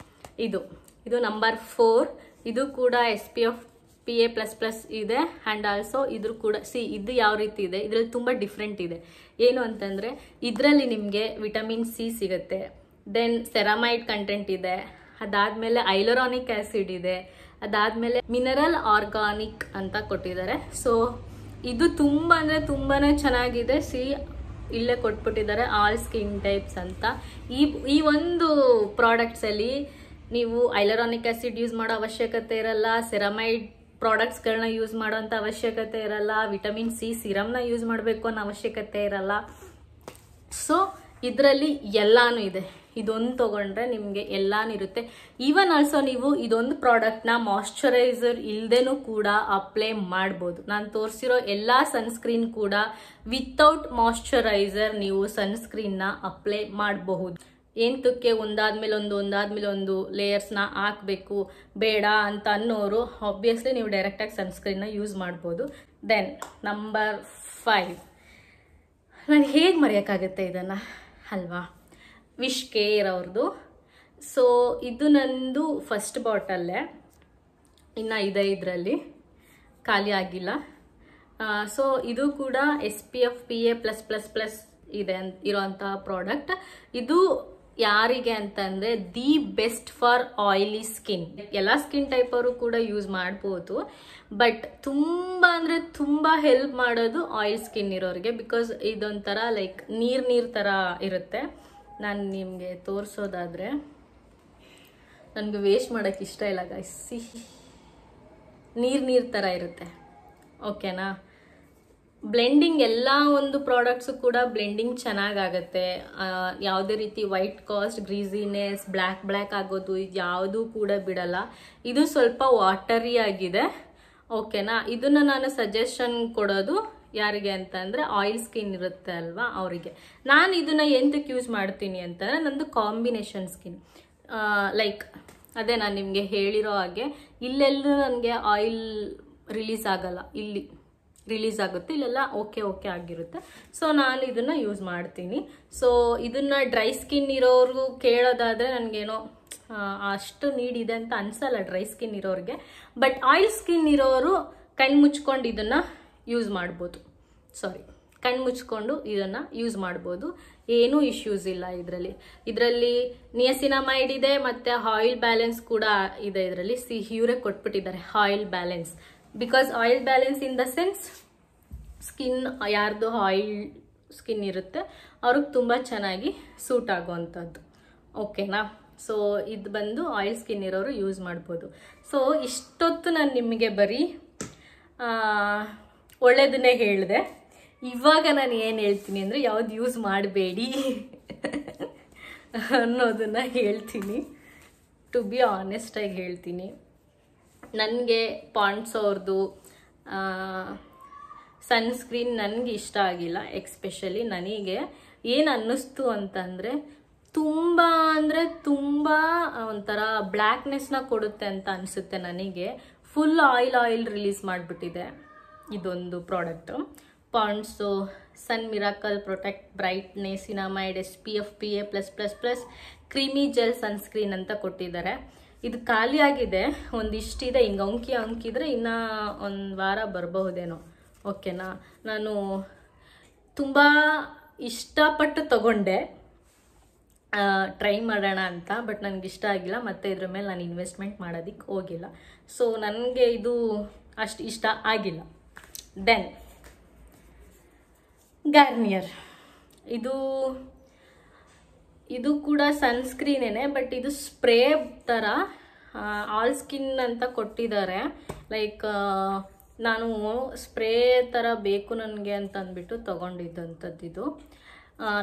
ಇದು ನಂಬರ್ 4. ಇದು ಕೂಡ SPF PA++ ಇದೆ. ಆ್ಯಂಡ್ ಆಲ್ಸೋ ಇದ್ರ ಕೂಡ ಇದು ಯಾವ ರೀತಿ ಇದೆ, ಇದರಲ್ಲಿ ತುಂಬ ಡಿಫ್ರೆಂಟ್ ಇದೆ. ಏನು ಅಂತಂದರೆ, ಇದರಲ್ಲಿ ನಿಮಗೆ ವಿಟಮಿನ್ C ಸಿಗುತ್ತೆ. ದೆನ್ ಸೆರಾಮೈಡ್ ಕಂಟೆಂಟ್ ಇದೆ. ಅದಾದಮೇಲೆ ಹೈಲುರಾನಿಕ್ ಆ್ಯಸಿಡ್ ಇದೆ. ಅದಾದಮೇಲೆ ಮಿನರಲ್ ಆರ್ಗಾನಿಕ್ ಅಂತ ಕೊಟ್ಟಿದ್ದಾರೆ. ಸೊ ಇದು ತುಂಬ ಅಂದರೆ ತುಂಬಾ ಚೆನ್ನಾಗಿದೆ. ಇಲ್ಲೇ ಕೊಟ್ಬಿಟ್ಟಿದ್ದಾರೆ ಆಲ್ ಸ್ಕಿನ್ ಟೈಪ್ಸ್ ಅಂತ. ಈ ಒಂದು ಪ್ರಾಡಕ್ಟ್ಸಲ್ಲಿ ನೀವು ಹೈಲುರಾನಿಕ್ ಆ್ಯಸಿಡ್ ಯೂಸ್ ಮಾಡೋ ಅವಶ್ಯಕತೆ ಇರಲ್ಲ, ಸೆರಾಮೈಡ್ ಪ್ರಾಡಕ್ಟ್ಸ್ಗಳನ್ನ ಯೂಸ್ ಮಾಡೋಂಥ ಅವಶ್ಯಕತೆ ಇರಲ್ಲ, ವಿಟಮಿನ್ C ಸಿರಮ್ನ ಯೂಸ್ ಮಾಡಬೇಕು ಅನ್ನೋ ಅವಶ್ಯಕತೆ ಇರಲ್ಲ. ಸೊ ಇದರಲ್ಲಿ ಎಲ್ಲಾನು ಇದೆ. ಇದೊಂದು ತೊಗೊಂಡ್ರೆ ನಿಮಗೆ ಎಲ್ಲಾನು ಇರುತ್ತೆ. ಈವನ್ ಆಲ್ಸೋ ನೀವು ಇದೊಂದು ಪ್ರಾಡಕ್ಟ್ನ ಮಾಯ್ಶ್ಚರೈಸರ್ ಇಲ್ಲದೇನೂ ಕೂಡ ಅಪ್ಲೈ ಮಾಡ್ಬೋದು. ನಾನು ತೋರಿಸಿರೋ ಎಲ್ಲ ಸನ್ಸ್ಕ್ರೀನ್ ಕೂಡ ವಿತೌಟ್ ಮಾಯ್ಶ್ಚರೈಸರ್ ನೀವು ಸನ್ಸ್ಕ್ರೀನ್ನ ಅಪ್ಲೈ ಮಾಡಬಹುದು. ಏನಕ್ಕೆ ಒಂದಾದ್ಮೇಲೆ ಒಂದು ಲೇಯರ್ಸ್ನ ಹಾಕಬೇಕು ಬೇಡ ಅಂತ ಅನ್ನೋರು ಆಬ್ವಿಯಸ್ಲಿ ನೀವು ಡೈರೆಕ್ಟಾಗಿ ಸನ್ಸ್ಕ್ರೀನ್ನ ಯೂಸ್ ಮಾಡ್ಬೋದು. Then number 5. ನಾನು ಹೇಗೆ ಮರೆಯೋಕ್ಕಾಗುತ್ತೆ ಇದನ್ನು ಅಲ್ವಾ? ವಿಶ್ ಕೇರ್ ಅವ್ರದ್ದು. ಸೊ ಇದು ನಂದು ಫಸ್ಟ್ ಬಾಟಲ್ಲೇ, ಇನ್ನು ಇದೆ, ಇದರಲ್ಲಿ ಖಾಲಿ ಆಗಿಲ್ಲ. ಸೊ ಇದು ಕೂಡ SPF PA+++ ಇದೆ ಇರೋಂಥ ಪ್ರಾಡಕ್ಟ್. ಇದು ಯಾರಿಗೆ ಅಂತಂದರೆ the best for oily skin. ಎಲ್ಲ ಸ್ಕಿನ್ ಟೈಪ್ ಅವರು ಕೂಡ ಯೂಸ್ ಮಾಡ್ಬೋದು, ಬಟ್ ತುಂಬ ಅಂದರೆ ತುಂಬ ಹೆಲ್ಪ್ ಮಾಡೋದು ಆಯಿಲ್ ಸ್ಕಿನ್ ಇರೋರಿಗೆ. ಬಿಕಾಸ್ ಇದೊಂಥರ ಲೈಕ್ ನೀರು ಥರ ಇರುತ್ತೆ. ನಾನು ನಿಮಗೆ ತೋರಿಸೋದಾದರೆ, ನನಗೆ ವೇಸ್ಟ್ ಮಾಡೋಕ್ಕೆ ಇಷ್ಟ ಇಲ್ಲ ಗೈಸ್. ನೀರು ಥರ ಇರುತ್ತೆ. ಓಕೆನಾ? ಬ್ಲೆಂಡಿಂಗ್ ಎಲ್ಲ ಒಂದು ಪ್ರಾಡಕ್ಟ್ಸು ಕೂಡ ಬ್ಲೆಂಡಿಂಗ್ ಚೆನ್ನಾಗಾಗತ್ತೆ. ಯಾವುದೇ ರೀತಿ ವೈಟ್ ಕಾಸ್ಟ್, ಗ್ರೀಸಿನೆಸ್, ಬ್ಲ್ಯಾಕ್ ಆಗೋದು ಯಾವುದೂ ಕೂಡ ಬಿಡಲ್ಲ. ಇದು ಸ್ವಲ್ಪ ವಾಟರಿ ಆಗಿದೆ. ಓಕೆನಾ? ಇದನ್ನು ನಾನು ಸಜೆಷನ್ ಕೊಡೋದು ಯಾರಿಗೆ ಅಂತಂದರೆ ಆಯಿಲ್ ಸ್ಕಿನ್ ಇರುತ್ತೆ ಅಲ್ವಾ ಅವರಿಗೆ. ನಾನು ಇದನ್ನು ಎಂತಕ್ಕೆ ಯೂಸ್ ಮಾಡ್ತೀನಿ ಅಂತಂದರೆ, ನಂದು ಕಾಂಬಿನೇಷನ್ ಸ್ಕಿನ್. ಲೈಕ್ ಅದೇ ನಾನು ನಿಮಗೆ ಹೇಳಿರೋ ಹಾಗೆ ಇಲ್ಲೆಲ್ಲೂ ನನಗೆ ಆಯಿಲ್ ರಿಲೀಸ್ ಆಗಲ್ಲ, ಇಲ್ಲಿ ರಿಲೀಸ್ ಆಗುತ್ತೆ, ಇಲ್ಲೆಲ್ಲ ಓಕೆ ಆಗಿರುತ್ತೆ. ಸೊ ನಾನು ಇದನ್ನು ಯೂಸ್ ಮಾಡ್ತೀನಿ. ಸೊ ಇದನ್ನು ಡ್ರೈ ಸ್ಕಿನ್ ಇರೋರು ಕೇಳೋದಾದರೆ ನನಗೇನೋ ಅಷ್ಟು ನೀಡ್ ಇದೆ ಅಂತ ಅನ್ಸಲ್ಲ ಡ್ರೈ ಸ್ಕಿನ್ ಇರೋರಿಗೆ. ಬಟ್ ಆಯಿಲ್ ಸ್ಕಿನ್ ಇರೋರು ಕಣ್ಣು ಮುಚ್ಕೊಂಡು ಇದನ್ನು ಯೂಸ್ ಮಾಡ್ಬೋದು. ಕಣ್ಣು ಮುಚ್ಕೊಂಡು ಇದನ್ನು ಯೂಸ್ ಮಾಡ್ಬೋದು. ಏನೂ ಇಶ್ಯೂಸ್ ಇಲ್ಲ ಇದರಲ್ಲಿ ನಿಯಾಸಿನಮೈಡ್ ಇದೆ, ಮತ್ತು ಆಯಿಲ್ ಬ್ಯಾಲೆನ್ಸ್ ಕೂಡ ಇದೆ. ಇದರಲ್ಲಿ ಇವರೇ ಕೊಟ್ಬಿಟ್ಟಿದ್ದಾರೆ oil balance. Because oil balance in the sense skin ಯಾರ್ದು ಸ್ಕಿನ್ ಇರುತ್ತೆ ಅವ್ರಿಗೆ ತುಂಬ ಚೆನ್ನಾಗಿ ಸೂಟ್ ಆಗುವಂಥದ್ದು. ಓಕೆನಾ? ಸೊ ಇದು ಬಂದು ಆಯಿಲ್ ಸ್ಕಿನ್ ಇರೋರು ಯೂಸ್ ಮಾಡ್ಬೋದು. ಸೊ ಇಷ್ಟೊತ್ತು ನಾನು ನಿಮಗೆ ಬರೀ ಒಳ್ಳೆಯದನ್ನೇ ಹೇಳಿದೆ. ಇವಾಗ ನಾನು ಏನು ಹೇಳ್ತೀನಿ ಅಂದರೆ ಯಾವ್ದು ಯೂಸ್ ಮಾಡಬೇಡಿ ಅನ್ನೋದನ್ನು ಹೇಳ್ತೀನಿ. ಟು ಬಿ ಆನೆಸ್ಟಾಗಿ ಹೇಳ್ತೀನಿ, ನನಗೆ ಪಾಂಡ್ಸ್ ಅವ್ರದ್ದು ಸನ್ಸ್ಕ್ರೀನ್ ನನಗೆ ಇಷ್ಟ ಆಗಿಲ್ಲ. ಎಕ್ಸ್ಪೆಷಲಿ ನನಗೆ ಏನು ಅನ್ನಿಸ್ತು ಅಂತಂದರೆ ತುಂಬ ಅಂದರೆ ತುಂಬ ಒಂಥರ ಬ್ಲ್ಯಾಕ್ನೆಸ್ನ ಕೊಡುತ್ತೆ ಅಂತ ಅನಿಸುತ್ತೆ ನನಗೆ. ಫುಲ್ ಆಯಿಲ್ ರಿಲೀಸ್ ಮಾಡಿಬಿಟ್ಟಿದೆ ಇದೊಂದು product. Pond's sun miracle protect brightness niacinamide SPF PA+++ creamy gel sunscreen ಅಂತ ಕೊಟ್ಟಿದ್ದಾರೆ. ಇದು ಖಾಲಿ ಆಗಿದೆ, ಒಂದಿಷ್ಟಿದೆ. ಹಿಂಗೆ ಅಂಕಿದ್ರೆ ಇನ್ನೂ ಒಂದು ವಾರ ಬರಬಹುದೇನೋ. ಓಕೆನಾ? ನಾನು ತುಂಬ ಇಷ್ಟಪಟ್ಟು ತಗೊಂಡೆ ಟ್ರೈ ಮಾಡೋಣ ಅಂತ, ಬಟ್ ನನಗೆ ಇಷ್ಟ ಆಗಿಲ್ಲ. ಮತ್ತು ಇದ್ರ ಮೇಲೆ ನಾನು ಇನ್ವೆಸ್ಟ್ಮೆಂಟ್ ಮಾಡೋದಕ್ಕೆ ಹೋಗಿಲ್ಲ. ಸೊ ನನಗೆ ಇದು ಅಷ್ಟು ಇಷ್ಟ ಆಗಿಲ್ಲ. ದೆನ್ ಗಾರ್ನಿಯರ್, ಇದು ಕೂಡ ಸನ್ಸ್ಕ್ರೀನೇನೆ, ಬಟ್ ಇದು ಸ್ಪ್ರೇ ಥರ ಆಲ್ ಸ್ಕಿನ್ ಅಂತ ಕೊಟ್ಟಿದ್ದಾರೆ. ಲೈಕ್ ನಾನು ಸ್ಪ್ರೇ ಥರ ಬೇಕು ನನಗೆ ಅಂತ ಅಂದ್ಬಿಟ್ಟು ತೊಗೊಂಡಿದ್ದಂಥದ್ದು. ಇದು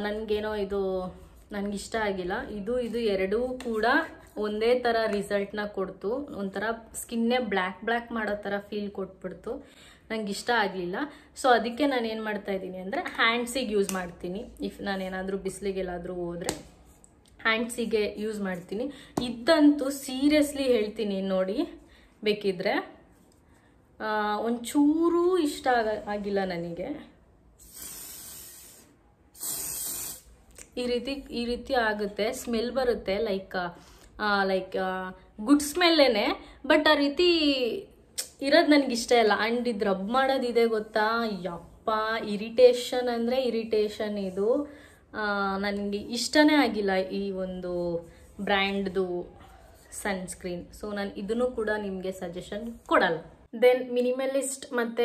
ನನಗೇನೋ ಇದು ನನಗಿಷ್ಟ ಆಗಿಲ್ಲ. ಇದು ಎರಡೂ ಕೂಡ ಒಂದೇ ಥರ ರಿಸಲ್ಟ್ನ ಕೊಡ್ತು. ಒಂಥರ ಸ್ಕಿನ್ನೇ ಬ್ಲ್ಯಾಕ್ ಮಾಡೋ ಥರ ಫೀಲ್ ಕೊಟ್ಬಿಡ್ತು. ನಂಗೆ ಇಷ್ಟ ಆಗಲಿಲ್ಲ. ಸೊ ಅದಕ್ಕೆ ನಾನು ಏನು ಮಾಡ್ತಾಯಿದ್ದೀನಿ ಅಂದರೆ ಹ್ಯಾಂಡ್ಸಿಗೆ ಯೂಸ್ ಮಾಡ್ತೀನಿ. ಇಫ್ ನಾನೇನಾದರೂ ಬಿಸಿಲಿಗೆಲ್ಲಾದರೂ ಹೋದರೆ ಹ್ಯಾಂಡ್ಸಿಗೆ ಯೂಸ್ ಮಾಡ್ತೀನಿ. ಇದಂತೂ ಸೀರಿಯಸ್ಲಿ ಹೇಳ್ತೀನಿ ನೋಡಿ, ಬೇಕಿದ್ರೆ ಒಂಚೂರು ಇಷ್ಟ ಆಗಿಲ್ಲ ನನಗೆ. ಈ ರೀತಿ ಆಗುತ್ತೆ, ಸ್ಮೆಲ್ ಬರುತ್ತೆ. ಲೈಕ್ ಗುಡ್ ಸ್ಮೆಲ್ಲೇನೆ, ಬಟ್ ಆ ರೀತಿ ಇರೋದು ನನಗಿಷ್ಟ ಇಲ್ಲ. ಆ್ಯಂಡ್ ಇದು ರಬ್ ಮಾಡೋದಿದೆ ಗೊತ್ತಾ, ಯಪ್ಪ ಇರಿಟೇಷನ್ ಅಂದರೆ ಇರಿಟೇಷನ್. ಇದು ನನಗೆ ಇಷ್ಟನೇ ಆಗಿಲ್ಲ ಈ ಒಂದು ಬ್ರ್ಯಾಂಡ್ದು ಸನ್ಸ್ಕ್ರೀನ್. ಸೊ ನಾನು ಇದನ್ನು ಕೂಡ ನಿಮಗೆ ಸಜೆಷನ್ ಕೊಡಲ್ಲ. ದೆನ್ ಮಿನಿಮಲಿಸ್ಟ್ ಮತ್ತು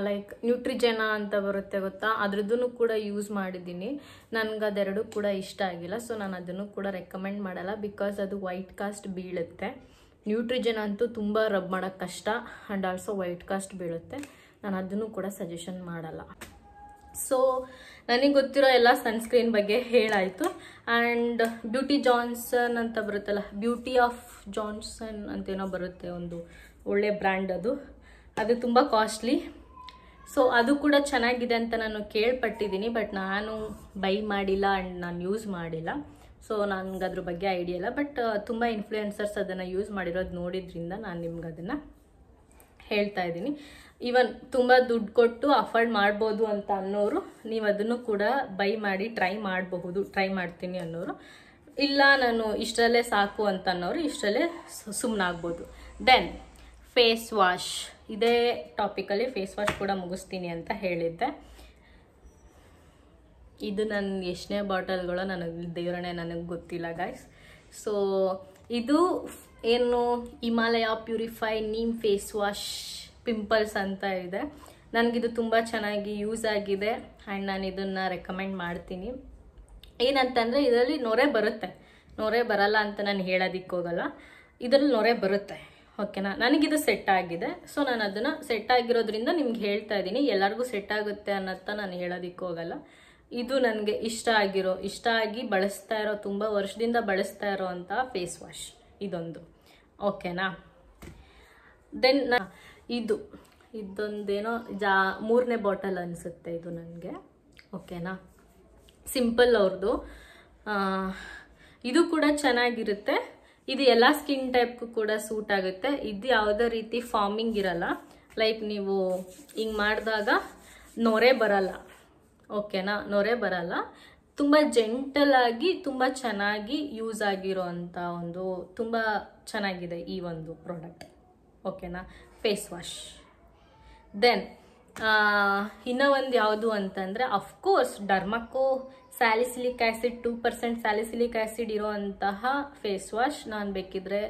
ಲೈಕ್ ನ್ಯೂಟ್ರಿಜೆನಾ ಅಂತ ಬರುತ್ತೆ ಗೊತ್ತಾ, ಅದ್ರದ್ದು ಕೂಡ ಯೂಸ್ ಮಾಡಿದ್ದೀನಿ. ನನಗೆ ಅದೆರಡು ಕೂಡ ಇಷ್ಟ ಆಗಿಲ್ಲ. ಸೊ ನಾನು ಅದನ್ನು ಕೂಡ ರೆಕಮೆಂಡ್ ಮಾಡಲ್ಲ, ಬಿಕಾಸ್ ಅದು ವೈಟ್ ಕಾಸ್ಟ್ ಬೀಳುತ್ತೆ. ನ್ಯೂಟ್ರಿಜೆನಾ ಅಂತೂ ತುಂಬ ರಬ್ ಮಾಡೋಕ್ಕೆ ಕಷ್ಟ, ಆ್ಯಂಡ್ ಆಲ್ಸೋ ವೈಟ್ ಕಾಸ್ಟ್ ಬೀಳುತ್ತೆ. ನಾನು ಅದನ್ನು ಕೂಡ ಸಜೆಷನ್ ಮಾಡಲ್ಲ. ಸೊ ನನಗೆ ಗೊತ್ತಿರೋ ಎಲ್ಲ ಸನ್ಸ್ಕ್ರೀನ್ ಬಗ್ಗೆ ಹೇಳಾಯಿತು. ಆ್ಯಂಡ್ ಬ್ಯೂಟಿ ಜಾನ್ಸನ್ ಅಂತ ಬರುತ್ತಲ್ಲ, ಬ್ಯೂಟಿ ಆಫ್ ಜಾನ್ಸನ್ ಅಂತೇನೋ ಬರುತ್ತೆ, ಒಂದು ಒಳ್ಳೆ ಬ್ರ್ಯಾಂಡ್. ಅದು ತುಂಬ ಕಾಸ್ಟ್ಲಿ. ಸೊ ಅದು ಕೂಡ ಚೆನ್ನಾಗಿದೆ ಅಂತ ನಾನು ಕೇಳ್ಪಟ್ಟಿದ್ದೀನಿ, ಬಟ್ ನಾನು ಬೈ ಮಾಡಿಲ್ಲ ಆ್ಯಂಡ್ ನಾನು ಯೂಸ್ ಮಾಡಿಲ್ಲ. ಸೊ ನನಗೆ ಅದ್ರ ಬಗ್ಗೆ ಐಡಿಯಾ ಇಲ್ಲ. ಬಟ್ ತುಂಬ ಇನ್ಫ್ಲೂಯೆನ್ಸರ್ಸ್ ಅದನ್ನು ಯೂಸ್ ಮಾಡಿರೋದು ನೋಡಿದ್ರಿಂದ ನಾನು ನಿಮ್ಗೆ ಅದನ್ನು ಹೇಳ್ತಾ ಇದ್ದೀನಿ. ಈವನ್ ತುಂಬ ದುಡ್ಡು ಕೊಟ್ಟು ಅಫೋರ್ಡ್ ಮಾಡ್ಬೋದು ಅಂತ ಅನ್ನೋರು ನೀವು ಅದನ್ನು ಕೂಡ ಬೈ ಮಾಡಿ ಟ್ರೈ ಮಾಡ್ತೀನಿ ಅನ್ನೋರು, ಇಲ್ಲ ನಾನು ಇಷ್ಟರಲ್ಲೇ ಸಾಕು ಅಂತ ಅನ್ನೋರು ಇಷ್ಟರಲ್ಲೇ ಸುಮ್ಮನಾಗ್ಬೋದು. ದೆನ್ ಫೇಸ್ ವಾಶ್, ಇದೇ ಟಾಪಿಕಲ್ಲಿ ಫೇಸ್ ವಾಶ್ ಕೂಡ ಮುಗಿಸ್ತೀನಿ ಅಂತ ಹೇಳಿದ್ದೆ. ಇದು ನನ್ನ ಎಷ್ಟನೇ ಬಾಟಲ್ಗಳೋ ನನಗೆ ದೇವರಣೆ ನನಗೆ ಗೊತ್ತಿಲ್ಲ ಗೈಸ್. ಸೊ ಇದು ಏನು Himalaya purify neem face wash pimples ಅಂತ ಇದೆ. ನನಗಿದು ತುಂಬ ಚೆನ್ನಾಗಿ ಯೂಸ್ ಆಗಿದೆ ಆ್ಯಂಡ್ ನಾನು ಇದನ್ನು ರೆಕಮೆಂಡ್ ಮಾಡ್ತೀನಿ. ಏನಂತಂದರೆ ಇದರಲ್ಲಿ ನೊರೆ ಬರುತ್ತೆ, ನೊರೆ ಬರಲ್ಲ ಅಂತ ನಾನು ಹೇಳೋದಕ್ಕೆ ಹೋಗಲ್ಲ, ಇದರಲ್ಲಿ ನೊರೆ ಬರುತ್ತೆ. ಓಕೆನಾ? ನನಗಿದು ಸೆಟ್ ಆಗಿದೆ. ಸೊ ನಾನು ಅದನ್ನು ಸೆಟ್ ಆಗಿರೋದ್ರಿಂದ ನಿಮ್ಗೆ ಹೇಳ್ತಾ ಇದ್ದೀನಿ. ಎಲ್ಲರಿಗೂ ಸೆಟ್ ಆಗುತ್ತೆ ಅನ್ನೋತ್ತ ನಾನು ಹೇಳೋದಕ್ಕೆ ಹೋಗಲ್ಲ. ಇದು ನನಗೆ ಇಷ್ಟ ಆಗಿ ಬಳಸ್ತಾ ಇರೋ, ತುಂಬ ವರ್ಷದಿಂದ ಬಳಸ್ತಾ ಇರೋ ಅಂಥ ಫೇಸ್ ವಾಶ್ ಇದೊಂದು. ಓಕೆನಾ? ದೆನ್ ಇದೊಂದೇನೋ 3ನೇ ಬಾಟಲ್ ಅನಿಸುತ್ತೆ ಇದು ನನಗೆ. ಓಕೆನಾ? ಸಿಂಪಲ್ ಅವ್ರದ್ದು. ಇದು ಕೂಡ ಚೆನ್ನಾಗಿರುತ್ತೆ. ಇದು ಎಲ್ಲ ಸ್ಕಿನ್ ಟೈಪ್ಗೂ ಕೂಡ ಸೂಟ್ ಆಗುತ್ತೆ. ಇದು ಯಾವುದೇ ರೀತಿ ಫಾರ್ಮಿಂಗ್ ಇರಲ್ಲ. ಲೈಕ್ ನೀವು ಹಿಂಗೆ ಮಾಡಿದಾಗ ನೊರೆ ಬರಲ್ಲ. ಓಕೆನಾ? ನೊರೆ ಬರಲ್ಲ. ತುಂಬ ಜೆಂಟಲ್ ಆಗಿ ತುಂಬ ಚೆನ್ನಾಗಿ ಯೂಸ್ ಆಗಿರೋ ಅಂಥ ಒಂದು ತುಂಬ ಚೆನ್ನಾಗಿದೆ ಈ ಒಂದು ಪ್ರಾಡಕ್ಟ್. ಓಕೆನಾ? Face wash. ದೆನ್ ಇನ್ನೂ ಒಂದು ಯಾವುದು ಅಂತಂದರೆ of course Dermaco salicylic acid 2% salicylic acid ಇರೋ ಅಂತಹ ಫೇಸ್ ವಾಶ್. ನಾನು ಬೇಕಿದ್ರೆ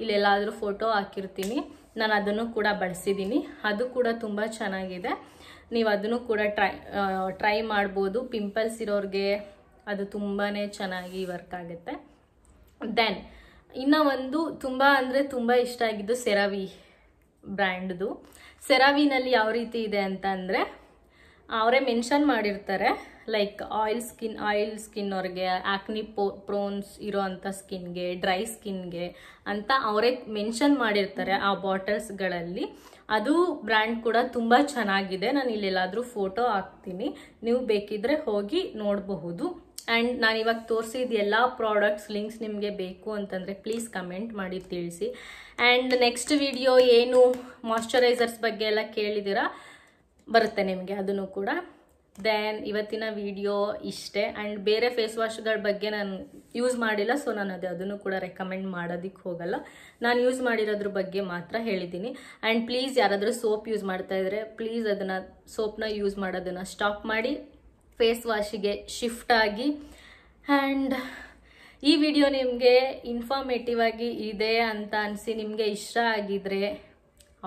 ಇಲ್ಲೆಲ್ಲಾದರೂ ಫೋಟೋ ಹಾಕಿರ್ತೀನಿ. ನಾನು ಅದನ್ನು ಕೂಡ ಬಳಸಿದ್ದೀನಿ. ಅದು ಕೂಡ ತುಂಬ ಚೆನ್ನಾಗಿದೆ. ನೀವು ಅದನ್ನು ಕೂಡ ಟ್ರೈ ಮಾಡ್ಬೋದು. ಪಿಂಪಲ್ಸ್ ಇರೋರಿಗೆ ಅದು ತುಂಬಾ ಚೆನ್ನಾಗಿ ವರ್ಕ್ ಆಗುತ್ತೆ. ದೆನ್ ಇನ್ನು ಒಂದು ತುಂಬ ಅಂದರೆ ತುಂಬ ಇಷ್ಟ ಆಗಿದ್ದು ಸೆರಾವಿ ಬ್ರ್ಯಾಂಡ್ದು. ಸೆರಾವಿನಲ್ಲಿ ಯಾವ ರೀತಿ ಇದೆ ಅಂತ ಅಂದರೆ ಅವರೇ ಮೆನ್ಷನ್ ಮಾಡಿರ್ತಾರೆ, ಲೈಕ್ ಆಯಿಲ್ ಸ್ಕಿನ್ ಅವ್ರಿಗೆ, ಆಕ್ನಿ ಪ್ರೋನ್ಸ್ ಇರೋ ಅಂಥ ಸ್ಕಿನ್ಗೆ, ಡ್ರೈ ಸ್ಕಿನ್ಗೆ ಅಂತ ಅವರೇ ಮೆನ್ಷನ್ ಮಾಡಿರ್ತಾರೆ ಆ ಬಾಟಲ್ಸ್ಗಳಲ್ಲಿ. ಅದು ಬ್ರ್ಯಾಂಡ್ ಕೂಡ ತುಂಬ ಚೆನ್ನಾಗಿದೆ. ನಾನು ಇಲ್ಲೆಲ್ಲಾದರೂ ಫೋಟೋ ಹಾಕ್ತೀನಿ, ನೀವು ಬೇಕಿದ್ರೆ ಹೋಗಿ ನೋಡಬಹುದು. ಆ್ಯಂಡ್ ನಾನು ಇವಾಗ ತೋರಿಸಿದ ಎಲ್ಲ ಪ್ರಾಡಕ್ಟ್ಸ್ ಲಿಂಕ್ಸ್ ನಿಮಗೆ ಬೇಕು ಅಂತಂದರೆ ಪ್ಲೀಸ್ ಕಮೆಂಟ್ ಮಾಡಿ ತಿಳಿಸಿ. ಆ್ಯಂಡ್ ನೆಕ್ಸ್ಟ್ ವಿಡಿಯೋ ಏನು ಮಾಯ್ಶ್ಚರೈಸರ್ಸ್ ಬಗ್ಗೆ ಎಲ್ಲ ಕೇಳಿದ್ದೀರಾ, ಬರುತ್ತೆ ನಿಮಗೆ ಅದನ್ನು ಕೂಡ. ದೆನ್ ಇವತ್ತಿನ ವಿಡಿಯೋ ಇಷ್ಟೇ. ಆ್ಯಂಡ್ ಬೇರೆ ಫೇಸ್ ವಾಶ್ಗಳ ಬಗ್ಗೆ ನಾನು ಯೂಸ್ ಮಾಡಿಲ್ಲ, ಸೊ ನಾನು ಅದನ್ನು ಕೂಡ ರೆಕಮೆಂಡ್ ಮಾಡೋದಕ್ಕೆ ಹೋಗಲ್ಲ. ನಾನು ಯೂಸ್ ಮಾಡಿರೋದ್ರ ಬಗ್ಗೆ ಮಾತ್ರ ಹೇಳಿದ್ದೀನಿ. ಆ್ಯಂಡ್ ಪ್ಲೀಸ್ ಯಾರಾದರೂ ಸೋಪ್ ಯೂಸ್ ಮಾಡ್ತಾ ಇದ್ರೆ ಪ್ಲೀಸ್ ಅದನ್ನು ಸೋಪ್ನ ಯೂಸ್ ಮಾಡೋದನ್ನು ಸ್ಟಾಪ್ ಮಾಡಿ ಫೇಸ್ ವಾಶಿಗೆ ಶಿಫ್ಟ್ ಆಗಿ. ಆ್ಯಂಡ್ ಈ ವಿಡಿಯೋ ನಿಮಗೆ ಇನ್ಫಾರ್ಮೇಟಿವ್ ಆಗಿ ಇದೆ ಅಂತ ಅನಿಸಿ ನಿಮಗೆ ಇಷ್ಟ ಆಗಿದ್ರೆ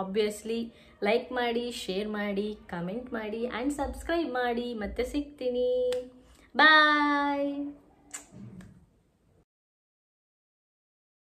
ಆಬ್ವಿಯಸ್ಲಿ ಲೈಕ್ ಮಾಡಿ, ಶೇರ್ ಮಾಡಿ, ಕಮೆಂಟ್ ಮಾಡಿ ಆ್ಯಂಡ್ ಸಬ್ಸ್ಕ್ರೈಬ್ ಮಾಡಿ. ಮತ್ತೆ ಸಿಗ್ತೀನಿ. ಬಾಯ್.